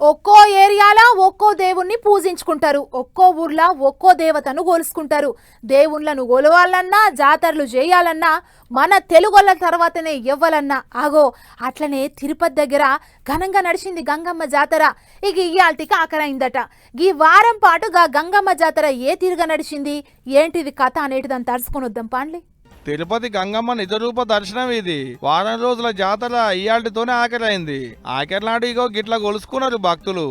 ఒక్కో ఏరియాలో ఒక్కో దేవుణ్ణి పూజించుకుంటారు, ఒక్కో ఊర్లో ఒక్కో దేవతను కొలుసుకుంటారు. దేవుళ్ళను కొలవాలన్నా జాతరలు చేయాలన్నా మన తెలుగోళ్ళ తర్వాతనే ఎవ్వాలన్నా ఆగో అట్లనే తిరుపతి దగ్గర ఘనంగా నడిచింది గంగమ్మ జాతర. ఇక ఇయాల్టికి ఆఖరైందట. ఈ వారం పాటు గా గంగమ్మ జాతర ఏ తీరుగా నడిచింది, ఏంటిది కథ అనేటిదని తడుచుకొని వద్దాం పాండ్లి. తిరుపతి గంగమ్మ నిజరూప దర్శనం ఇది. వారం రోజుల జాతర ఇయాల్టితోనే ఆఖరైంది. ఆఖరినాడు ఇగో గిట్ల కొలుసుకున్నారు భక్తులు.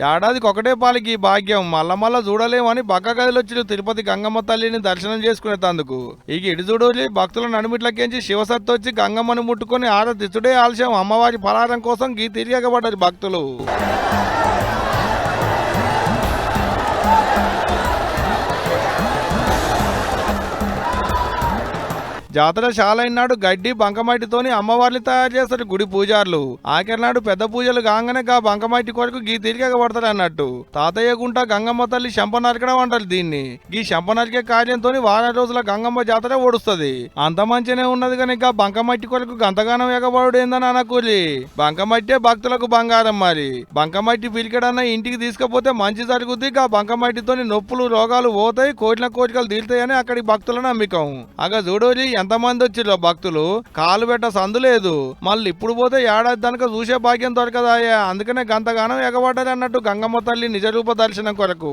ఏడాదికి ఒకటే పాలికి భాగ్యం మళ్ళా చూడలేమని బక్క గదిలొచ్చి తిరుపతి గంగమ్మ తల్లిని దర్శనం చేసుకునేందుకు. ఇక ఇటు చూడోలి భక్తుల నడుమిట్లకించి శివసత్తి వచ్చి గంగమ్మని ముట్టుకొని ఆరతిచ్చుడే ఆలస్యం. అమ్మవారి ఫలారం కోసం గీ తిరిగబడ్డారు భక్తులు. జాతర శాలైనాడు గడ్డి బంకమట్టితోని అమ్మవారిని తయారు చేస్తారు గుడి పూజారులు. ఆఖరినాడు పెద్ద పూజలు కాగానే గా బంకమట్టి కొరకు గీ తిరిగబడతారు అన్నట్టు. తాతయ్య గుంట గంగమ్మ తల్లి శంప నరకడం అంటారు దీన్ని. ఈ శంప నరికే కార్యంతో వారం రోజుల గంగమ్మ జాతర ఓడుస్తుంది. అంత మంచినే ఉన్నది కానీ గా బంకమట్టి కొరకు గంతగానం ఎగబడు ఏందని అనకూలి. బంకమట్టే భక్తులకు బంగారం. మరి బంకమట్టి పిలికడన్నా ఇంటికి తీసుకపోతే మంచి జరుగుద్ది. గా బంకమట్టితోని నొప్పులు రోగాలు పోతాయి, కోరికలు తీరుతాయని అక్కడి భక్తుల నమ్మకం. అగ చూడోలి ఎంతమంది వచ్చిర్రో భక్తులు. కాలు పెట్ట సందు లేదు. మళ్ళీ ఇప్పుడు పోతే ఏడాది దానిక చూసే భాగ్యం దొరకదాయా. అందుకనే గంతగానం ఎగబడ్డారు అన్నట్టు గంగమ్మ తల్లి నిజరూప దర్శనం కొరకు.